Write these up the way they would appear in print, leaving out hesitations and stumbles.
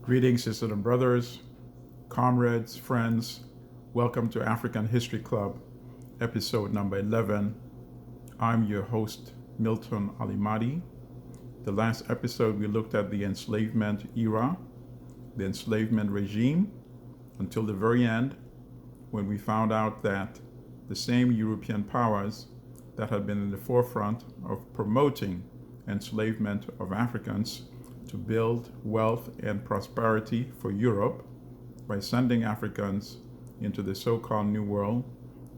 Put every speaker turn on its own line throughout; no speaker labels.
Greetings, sisters and brothers, comrades, friends. Welcome to African History Club, episode number 11. I'm your host, Milton Alimadi. The last episode, we looked at the enslavement era, the enslavement regime, until the very end, when we found out that the same European powers that had been in the forefront of promoting enslavement of Africans to build wealth and prosperity for Europe by sending Africans into the so-called New World,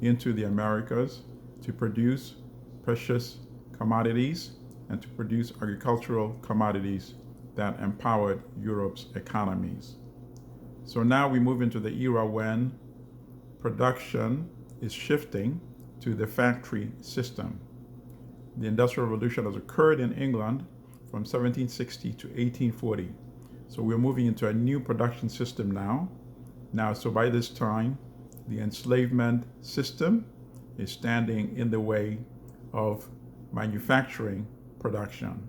into the Americas, to produce precious commodities and to produce agricultural commodities that empowered Europe's economies. So now we move into the era when production is shifting to the factory system. The Industrial Revolution has occurred in England from 1760 to 1840. So we're moving into a new production system now. So by this time, the enslavement system is standing in the way of manufacturing production.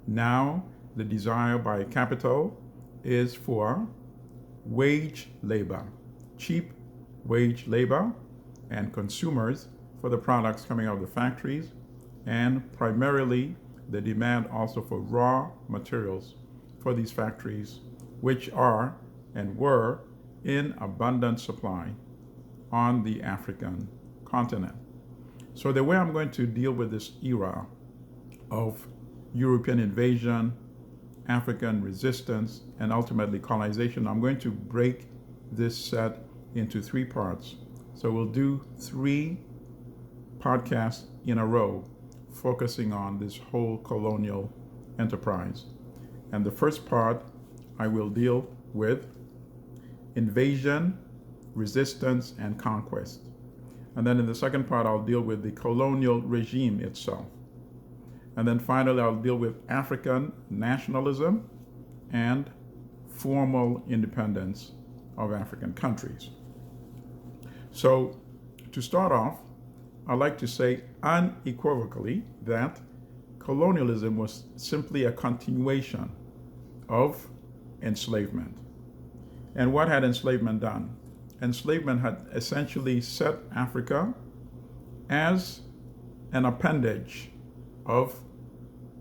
Now, the desire by capital is for wage labor, cheap wage labor, and consumers for the products coming out of the factories, and primarily the demand also for raw materials for these factories, which are and were in abundant supply on the African continent. So the way I'm going to deal with this era of European invasion, African resistance, and ultimately colonization, I'm going to break this set into three parts. So we'll do 3 podcasts in a row focusing on this whole colonial enterprise. And the first part, I will deal with invasion, resistance, and conquest. And then in the second part, I'll deal with the colonial regime itself. And then finally, I'll deal with African nationalism and formal independence of African countries. So to start off, I'd like to say unequivocally that colonialism was simply a continuation of enslavement. And what had enslavement done? Enslavement had essentially set Africa as an appendage of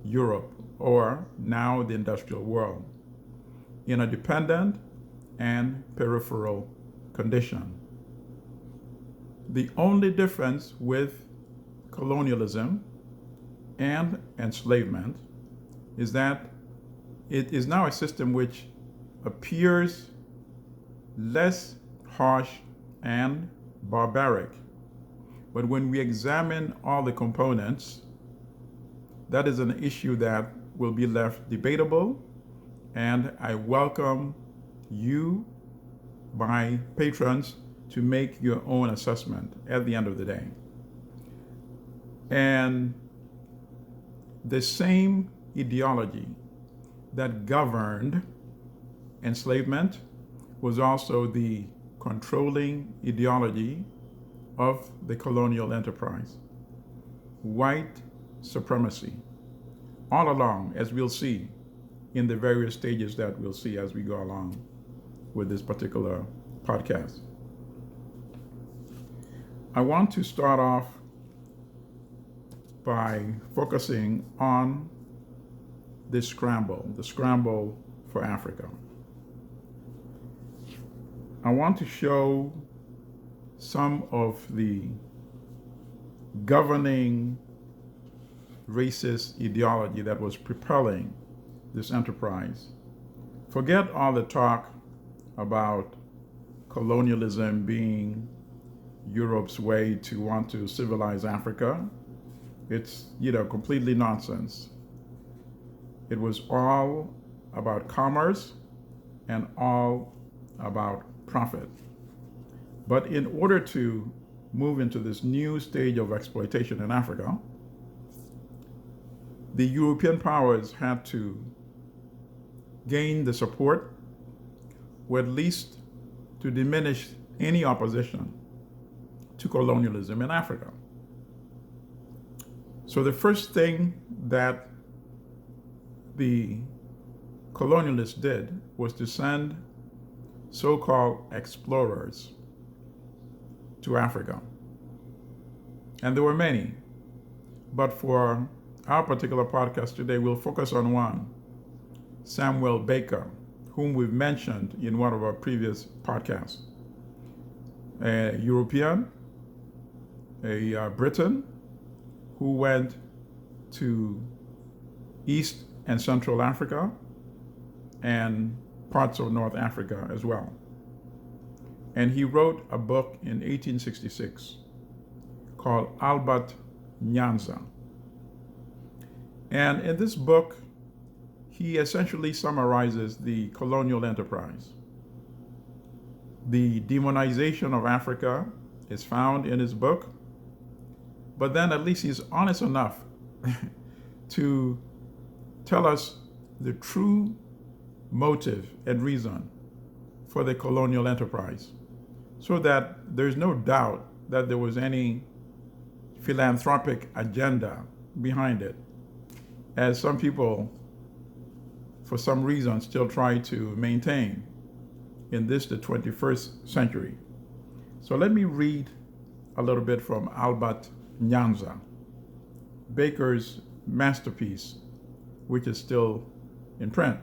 Europe, or now the industrial world, in a dependent and peripheral condition. The only difference with colonialism and enslavement is that it is now a system which appears less harsh and barbaric. But when we examine all the components, that is an issue that will be left debatable, and I welcome you, my patrons, to make your own assessment at the end of the day. And the same ideology that governed enslavement was also the controlling ideology of the colonial enterprise. White supremacy, all along, as we'll see in the various stages that we'll see as we go along with this particular podcast. I want to start off by focusing on the scramble for Africa. I want to show some of the governing racist ideology that was propelling this enterprise. Forget all the talk about colonialism being Europe's way to want to civilize Africa. It's, completely nonsense. It was all about commerce and all about profit. But in order to move into this new stage of exploitation in Africa, the European powers had to gain the support, or at least to diminish any opposition to colonialism in Africa. So the first thing that the colonialists did was to send so-called explorers to Africa. And there were many. But for our particular podcast today, we'll focus on one, Samuel Baker, whom we've mentioned in one of our previous podcasts. A European, a Briton, who went to East and Central Africa and parts of North Africa as well. And he wrote a book in 1866 called Albert Nyanza. And in this book, he essentially summarizes the colonial enterprise. The demonization of Africa is found in his book, but then at least he's honest enough to tell us the true motive and reason for the colonial enterprise, so that there's no doubt that there was any philanthropic agenda behind it, as some people, for some reason, still try to maintain in this, the 21st century. So let me read a little bit from Albert Nyanza, Baker's masterpiece, which is still in print.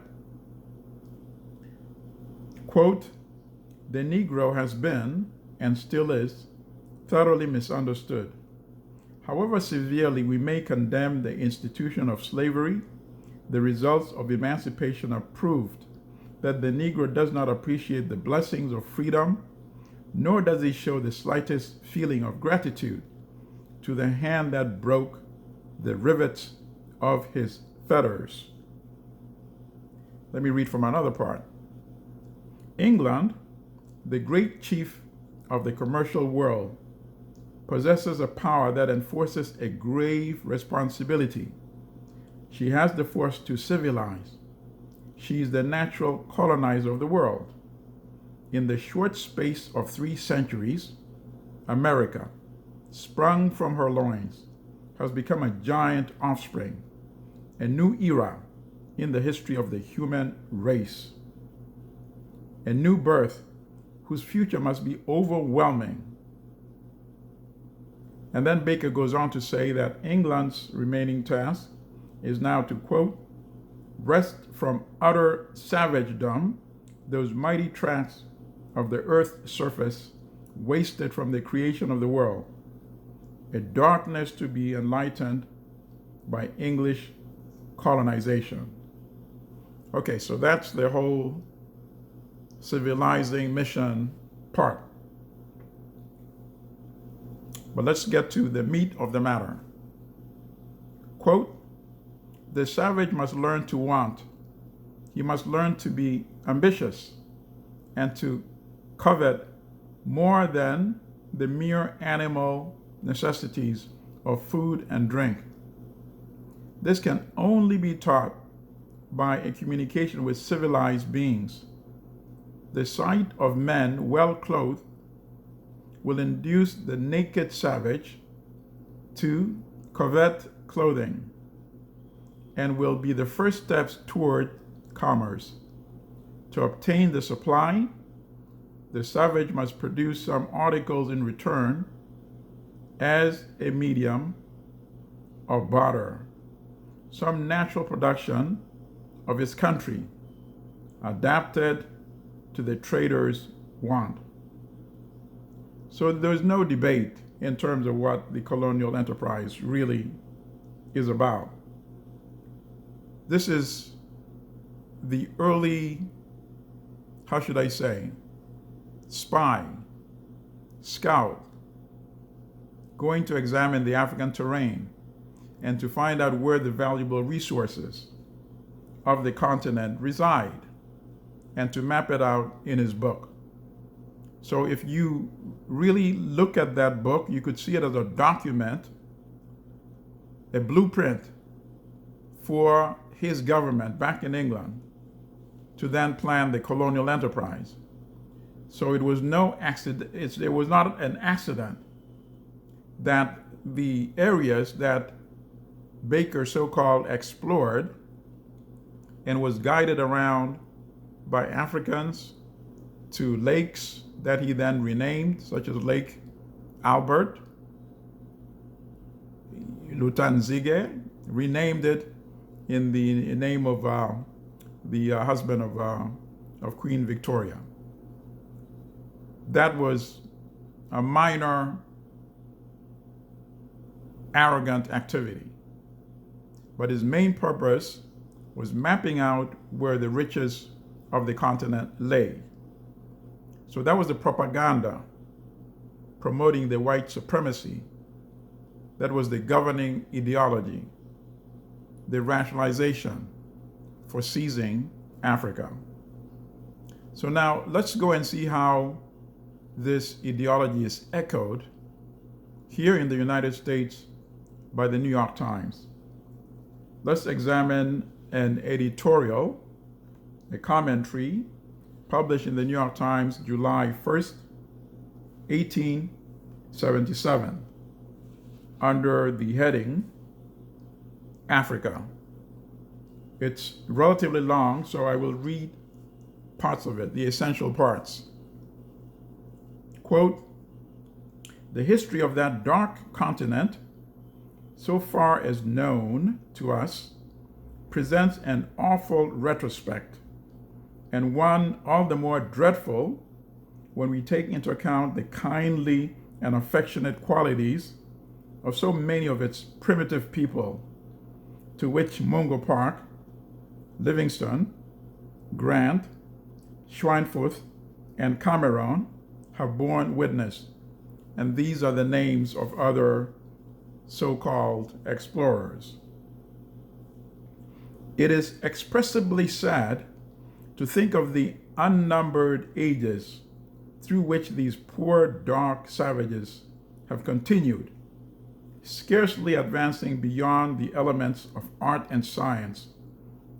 Quote, "The Negro has been, and still is, thoroughly misunderstood. However severely we may condemn the institution of slavery, the results of emancipation have proved that the Negro does not appreciate the blessings of freedom, nor does he show the slightest feeling of gratitude to the hand that broke the rivets of his fetters." Let me read from another part. "England, the great chief of the commercial world, possesses a power that enforces a grave responsibility. She has the force to civilize. She is the natural colonizer of the world. In the short space of 3 centuries, America, sprung from her loins, has become a giant offspring, a new era in the history of the human race. A new birth whose future must be overwhelming." And then Baker goes on to say that England's remaining task is now to, quote, "wrest from utter savagedom those mighty tracts of the earth's surface wasted from the creation of the world, a darkness to be enlightened by English colonization." Okay, so that's the whole civilizing mission part. But let's get to the meat of the matter. Quote, "The savage must learn to want. He must learn to be ambitious and to covet more than the mere animal necessities of food and drink. This can only be taught by a communication with civilized beings. The sight of men well clothed will induce the naked savage to covet clothing and will be the first steps toward commerce. To obtain the supply, the savage must produce some articles in return as a medium of barter, some natural production of his country, adapted to the trader's want." So there's no debate in terms of what the colonial enterprise really is about. This is the early, how should I say, spy, scout, going to examine the African terrain and to find out where the valuable resources of the continent reside, and to map it out in his book. So if you really look at that book, you could see it as a document, a blueprint for his government back in England to then plan the colonial enterprise. So it was no accident, it was not an accident that the areas that Baker so-called explored and was guided around by Africans to lakes that he then renamed, such as Lake Albert. Lutanzige renamed it in the name of the husband of Queen Victoria. That was a minor, arrogant activity. But his main purpose was mapping out where the riches of the continent lay. So that was the propaganda promoting the white supremacy. That was the governing ideology, the rationalization for seizing Africa. So now let's go and see how this ideology is echoed here in the United States by the New York Times. Let's examine an editorial, a commentary published in the New York Times, July 1st, 1877, under the heading, Africa. It's relatively long, so I will read parts of it, the essential parts. Quote, "The history of that dark continent, so far as known to us, presents an awful retrospect, and one all the more dreadful when we take into account the kindly and affectionate qualities of so many of its primitive people, to which Mungo Park, Livingston, Grant, Schweinfurth, and Cameron have borne witness." And these are the names of other so-called explorers. "It is expressibly sad to think of the unnumbered ages through which these poor dark savages have continued, scarcely advancing beyond the elements of art and science,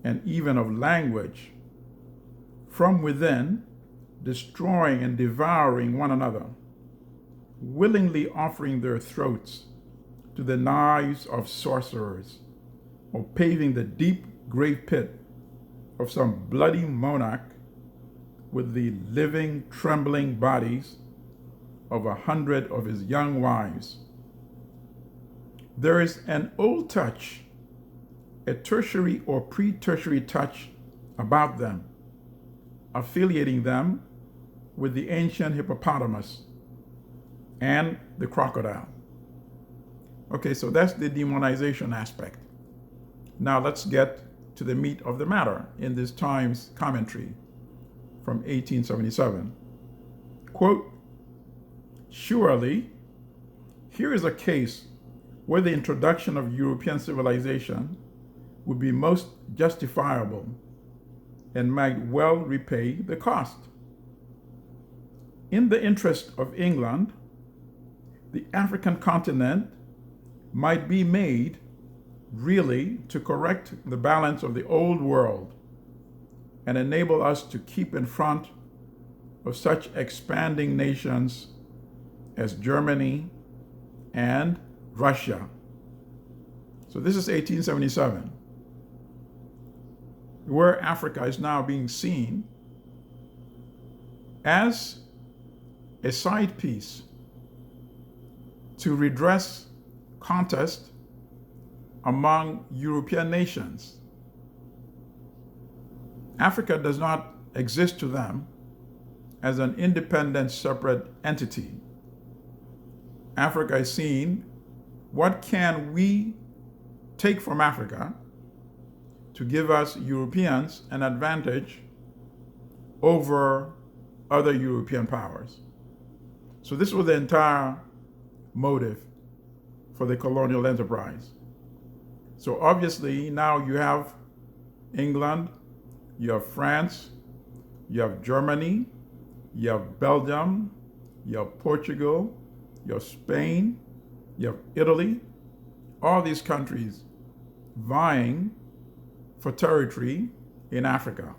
and even of language, from within, destroying and devouring one another, willingly offering their throats to the knives of sorcerers, or paving the deep grave pit of some bloody monarch with the living, trembling bodies of 100 of his young wives. There is an old touch, a tertiary or pre-tertiary touch about them, affiliating them with the ancient hippopotamus and the crocodile." Okay, so that's the demonization aspect. Now let's get to the meat of the matter in this Times commentary from 1877. Quote, "Surely, here is a case where the introduction of European civilization would be most justifiable and might well repay the cost. In the interest of England, the African continent might be made really to correct the balance of the old world and enable us to keep in front of such expanding nations as Germany and Russia." So this is 1877, where Africa is now being seen as a side piece to redress contest among European nations. Africa does not exist to them as an independent, separate entity. Africa is seen, what can we take from Africa to give us Europeans an advantage over other European powers? So this was the entire motive for the colonial enterprise. So obviously now you have England, you have France, you have Germany, you have Belgium, you have Portugal, you have Spain, you have Italy, all these countries vying for territory in Africa,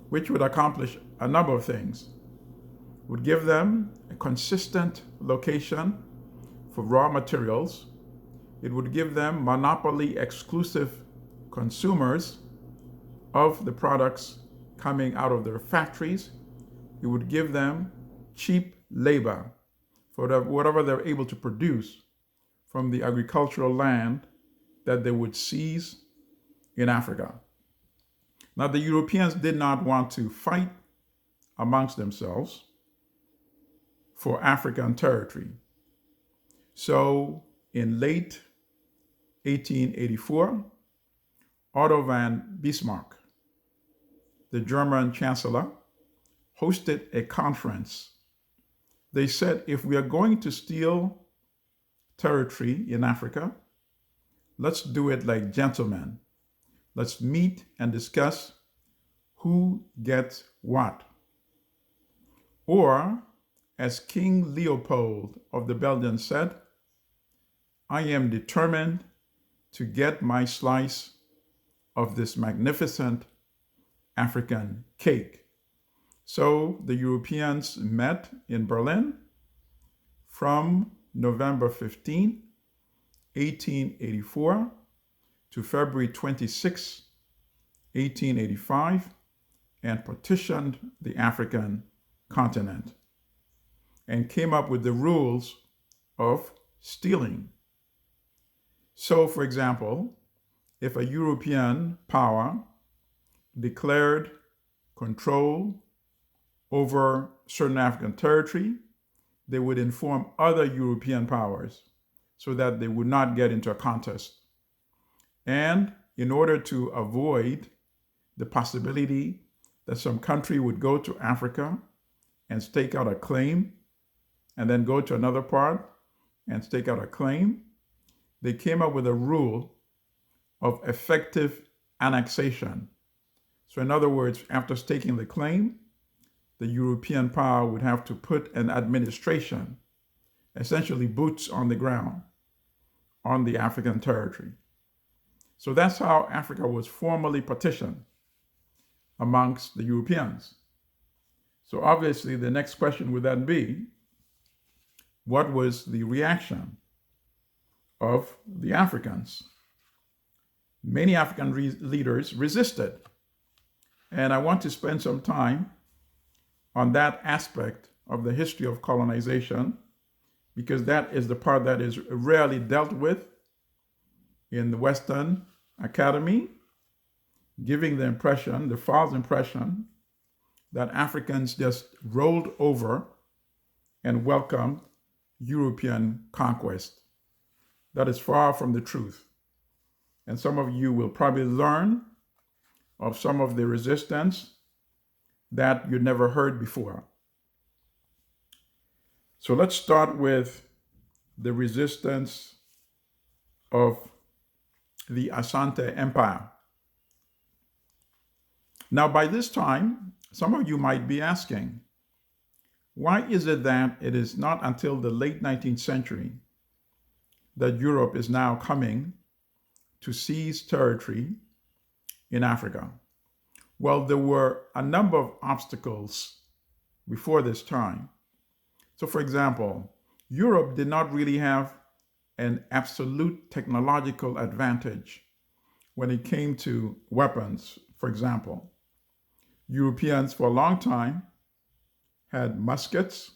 which would accomplish a number of things. Would give them a consistent location for raw materials. It would give them monopoly exclusive consumers of the products coming out of their factories. It would give them cheap labor for whatever they're able to produce from the agricultural land that they would seize in Africa. Now, the Europeans did not want to fight amongst themselves for African territory. So, in late 1884, Otto von Bismarck, the German chancellor, hosted a conference. They said, if we are going to steal territory in Africa, let's do it like gentlemen. Let's meet and discuss who gets what. Or, as King Leopold of the Belgians said, I am determined to get my slice of this magnificent African cake. So the Europeans met in Berlin from November 15, 1884 to February 26, 1885, and partitioned the African continent and came up with the rules of stealing. So, for example, if a European power declared control over certain African territory, they would inform other European powers so that they would not get into a contest. And in order to avoid the possibility that some country would go to Africa and stake out a claim, and then go to another part and stake out a claim, they came up with a rule of effective annexation. So in other words, after staking the claim, the European power would have to put an administration, essentially boots on the ground, on the African territory. So that's how Africa was formally partitioned amongst the Europeans. So obviously the next question would then be, what was the reaction of the Africans? Many African leaders resisted. And I want to spend some time on that aspect of the history of colonization, because that is the part that is rarely dealt with in the Western Academy, giving the impression, the false impression, that Africans just rolled over and welcomed European conquest. That is far from the truth. And some of you will probably learn of some of the resistance that you never heard before. So let's start with the resistance of the Asante Empire. Now, by this time, some of you might be asking, why is it that it is not until the late 19th century that Europe is now coming to seize territory in Africa? Well, there were a number of obstacles before this time. So, for example, Europe did not really have an absolute technological advantage when it came to weapons, for example. Europeans, for a long time, had muskets,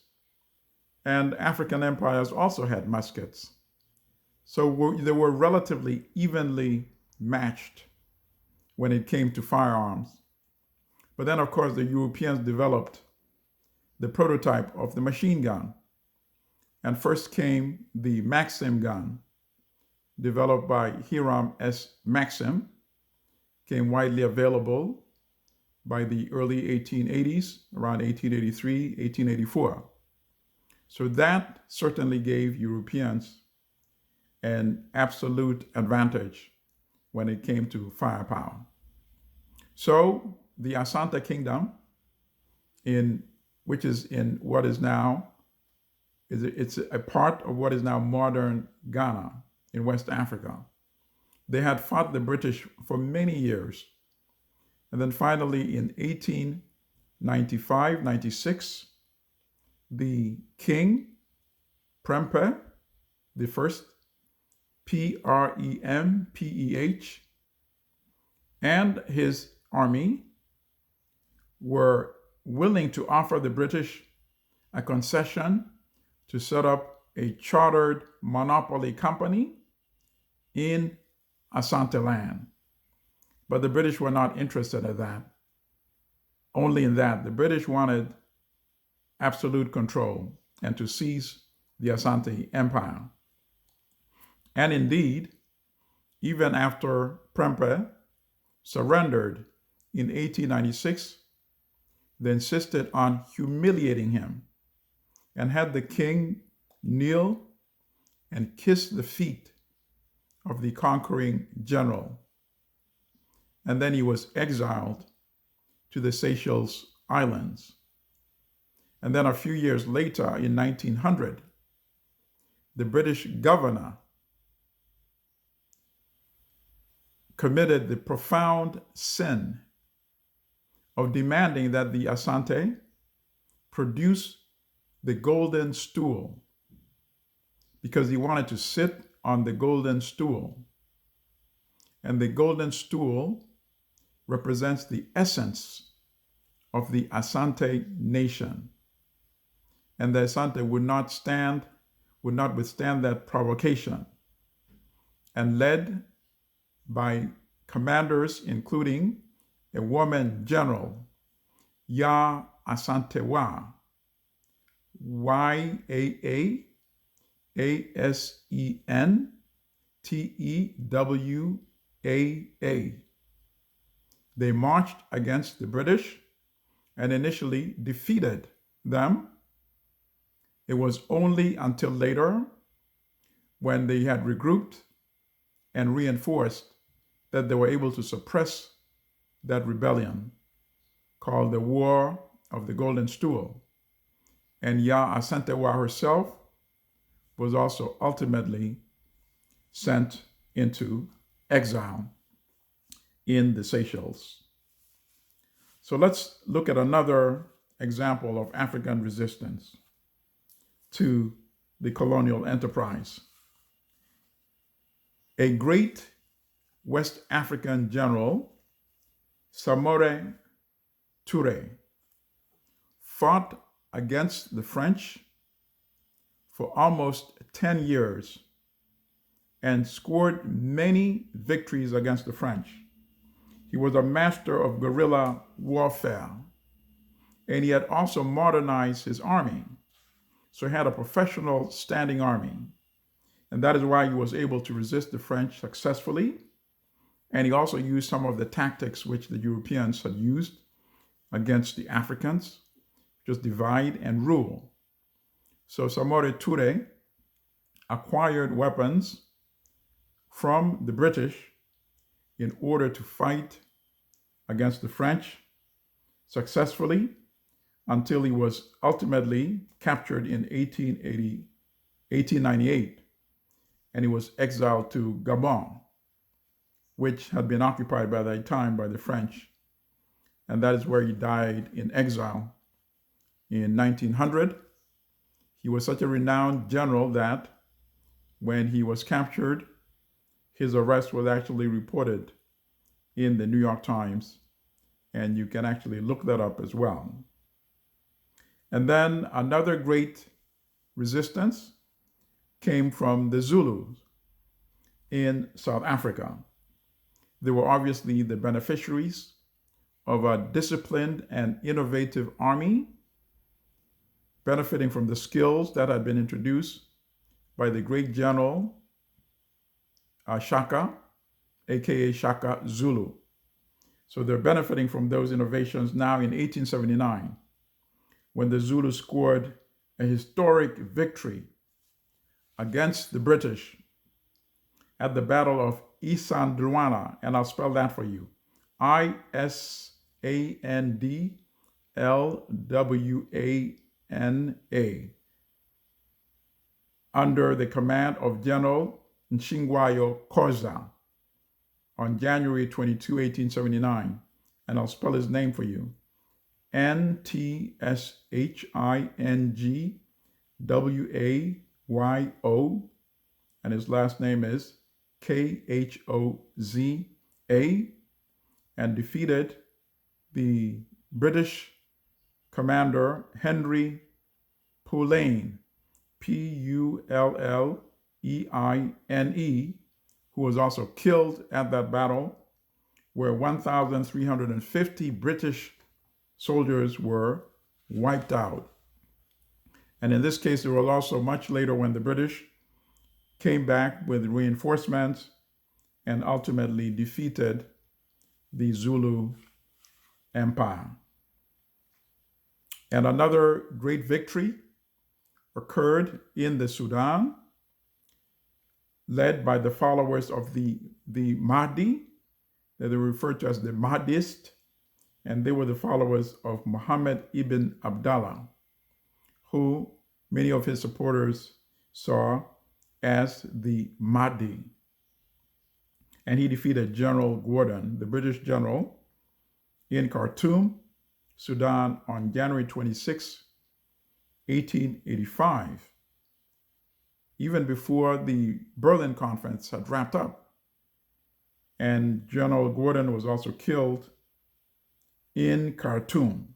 and African empires also had muskets. So they were relatively evenly matched when it came to firearms. But then, of course, the Europeans developed the prototype of the machine gun. And first came the Maxim gun, developed by Hiram S. Maxim, became widely available by the early 1880s, around 1883, 1884. So that certainly gave Europeans an absolute advantage when it came to firepower. So the Asante Kingdom, which is in what is now, it's a part of what is now modern Ghana in West Africa. They had fought the British for many years. And then finally in 1895, 96, the king, Prempeh, the first, Prempeh, and his army were willing to offer the British a concession to set up a chartered monopoly company in Asante land. But the British were not interested in that. Only in that. The British wanted absolute control and to seize the Asante Empire. And indeed, even after Prempeh surrendered in 1896, they insisted on humiliating him and had the king kneel and kiss the feet of the conquering general. And then he was exiled to the Seychelles Islands. And then a few years later, in 1900, the British governor committed the profound sin of demanding that the Asante produce the golden stool, because he wanted to sit on the golden stool. And the golden stool represents the essence of the Asante nation. And the Asante would not withstand that provocation. And led by commanders, including a woman general, Ya Asantewa, YAAASENTEWAA. They marched against the British and initially defeated them. It was only until later, when they had regrouped and reinforced, that they were able to suppress that rebellion called the War of the Golden Stool. And Ya Asantewa herself was also ultimately sent into exile in the Seychelles. So let's look at another example of African resistance to the colonial enterprise. A great West African general, Samori Touré, fought against the French for almost 10 years and scored many victories against the French. He was a master of guerrilla warfare, and he had also modernized his army. So he had a professional standing army. And that is why he was able to resist the French successfully. And he also used some of the tactics which the Europeans had used against the Africans, just divide and rule. So Samori Touré acquired weapons from the British in order to fight against the French successfully until he was ultimately captured in 1898, and he was exiled to Gabon, which had been occupied by that time by the French. And that is where he died in exile in 1900. He was such a renowned general that when he was captured, his arrest was actually reported in the New York Times, and you can actually look that up as well. And then another great resistance came from the Zulus in South Africa. They were obviously the beneficiaries of a disciplined and innovative army, benefiting from the skills that had been introduced by the great general Shaka, aka Shaka Zulu. So they're benefiting from those innovations now in 1879, when the Zulus scored a historic victory against the British at the Battle of Isandlwana, and I'll spell that for you. Isandlwana, under the command of General Nshingwayo Koza on January 22, 1879. And I'll spell his name for you. NtshinGwayo, and his last name is Khoza. and defeated the British commander Henry Pullane, Pulleine, who was also killed at that battle, where 1,350 British soldiers were wiped out. And in this case, there was also much later when the British came back with reinforcements and ultimately defeated the Zulu Empire. And another great victory occurred in the Sudan, led by the followers of the Mahdi, that they were referred to as the Mahdists, and they were the followers of Muhammad ibn Abdallah, who many of his supporters saw as the Mahdi. And he defeated General Gordon, the British general, in Khartoum, Sudan, on January 26, 1885, even before the Berlin Conference had wrapped up. And General Gordon was also killed in Khartoum.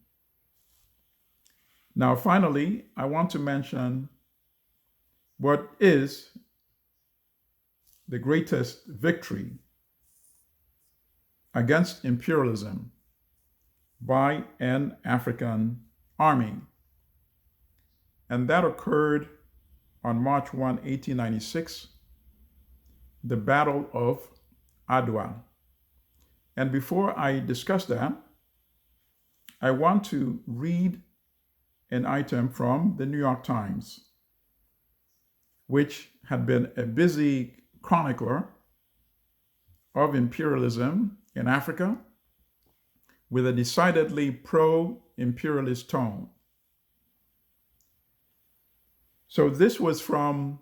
Now, finally, I want to mention what is the greatest victory against imperialism by an African army. And that occurred on March 1, 1896, the Battle of Adwa. And before I discuss that, I want to read an item from the New York Times, which had been a busy chronicler of imperialism in Africa with a decidedly pro-imperialist tone. So this was from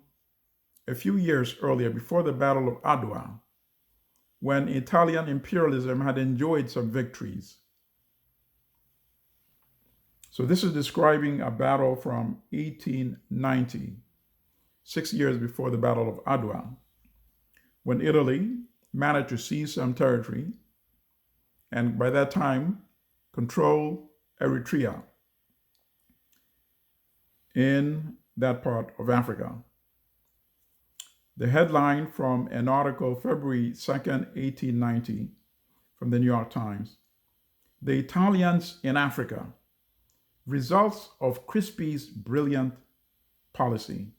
a few years earlier, before the Battle of Adwa, when Italian imperialism had enjoyed some victories. So this is describing a battle from 1890, 6 years before the Battle of Adwa, when Italy managed to seize some territory and by that time control Eritrea in that part of Africa. The headline from an article February 2nd, 1890 from the New York Times: "The Italians in Africa, results of Crispi's brilliant policy."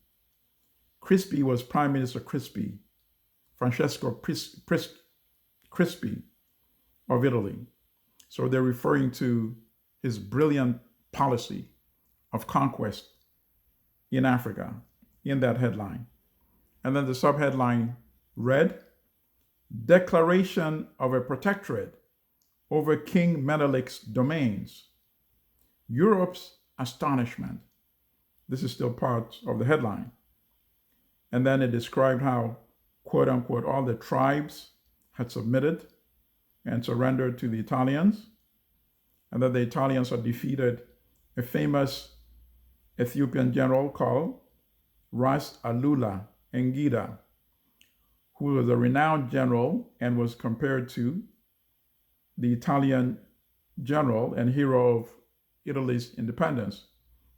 Crispi was Prime Minister Crispi, Francesco Crispi of Italy. So they're referring to his brilliant policy of conquest in Africa in that headline. And then the subheadline read, "Declaration of a Protectorate over King Menelik's domains. Europe's astonishment." This is still part of the headline. And then it described how, quote unquote, all the tribes had submitted and surrendered to the Italians, and that the Italians had defeated a famous Ethiopian general called Ras Alula Engida, who was a renowned general and was compared to the Italian general and hero of Italy's independence,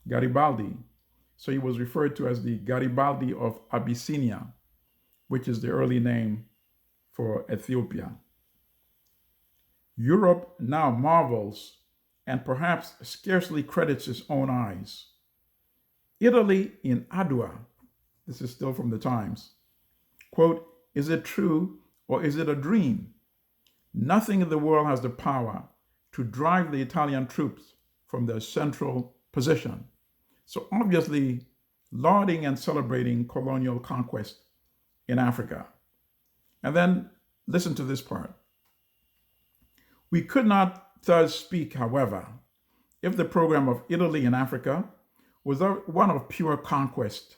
Garibaldi. So he was referred to as the Garibaldi of Abyssinia, which is the early name for Ethiopia. Europe now marvels and perhaps scarcely credits its own eyes. Italy in Adwa, this is still from the Times, quote, "Is it true or is it a dream? Nothing in the world has the power to drive the Italian troops from their central position." So obviously lauding and celebrating colonial conquest in Africa. And then listen to this part. "We could not thus speak, however, if the program of Italy in Africa was one of pure conquest,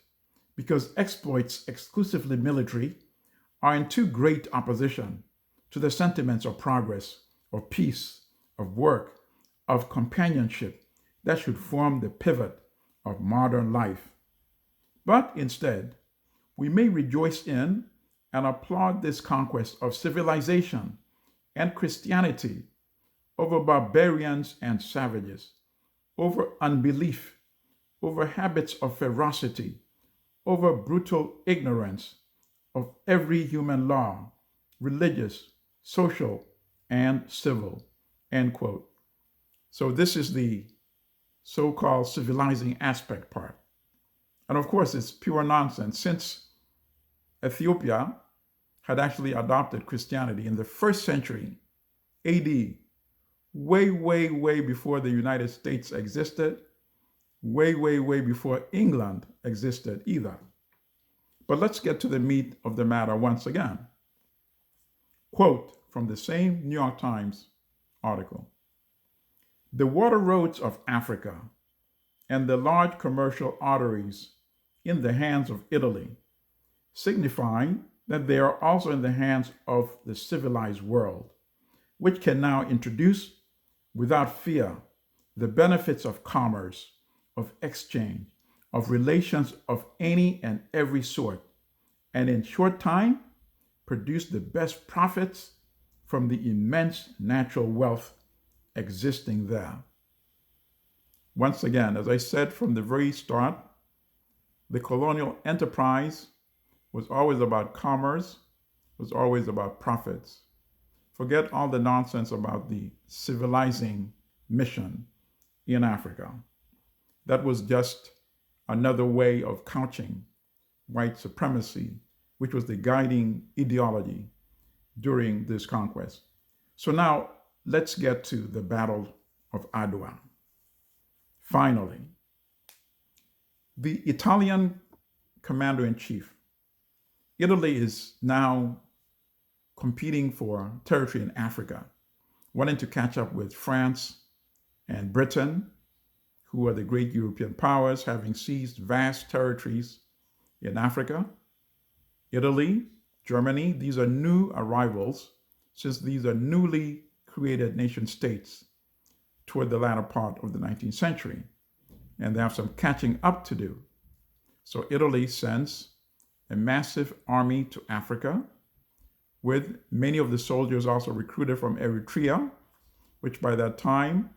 because exploits exclusively military are in too great opposition to the sentiments of progress, of peace, of work, of companionship that should form the pivot of modern life. But instead, we may rejoice in and applaud this conquest of civilization and Christianity over barbarians and savages, over unbelief, over habits of ferocity, over brutal ignorance of every human law, religious, social, and civil, end quote. So this is the so-called civilizing aspect part. And of course, it's pure nonsense since Ethiopia had actually adopted Christianity in the first century AD, way, way, way before the United States existed, way, way, way before England existed either. But let's get to the meat of the matter once again. Quote from the same New York Times article. The water roads of Africa and the large commercial arteries in the hands of Italy, signifying that they are also in the hands of the civilized world, which can now introduce without fear the benefits of commerce, of exchange, of relations of any and every sort, and in short time produce the best profits from the immense natural wealth existing there. Once again, as I said from the very start, the colonial enterprise was always about commerce, was always about profits. Forget all the nonsense about the civilizing mission in Africa. That was just another way of couching white supremacy, which was the guiding ideology during this conquest. So now let's get to the Battle of Adwa. Finally, the Italian commander-in-chief, Italy is now competing for territory in Africa, wanting to catch up with France and Britain, who are the great European powers, having seized vast territories in Africa. Italy, Germany, these are new arrivals, since these are newly created nation states toward the latter part of the 19th century, and they have some catching up to do. So Italy sends a massive army to Africa, with many of the soldiers also recruited from Eritrea, which by that time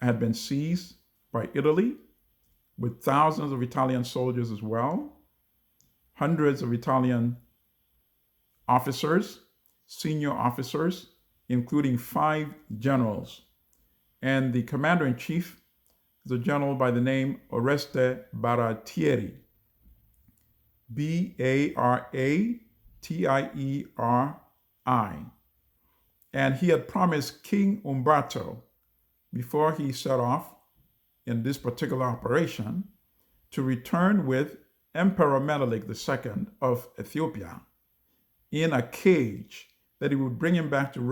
had been seized by Italy, with thousands of Italian soldiers as well, hundreds of Italian officers, senior officers, including 5 generals. And the commander-in-chief is a general by the name Oreste Baratieri, Baratieri. And he had promised King Umberto, before he set off in this particular operation, to return with Emperor Menelik II of Ethiopia in a cage, that he would bring him back to Rome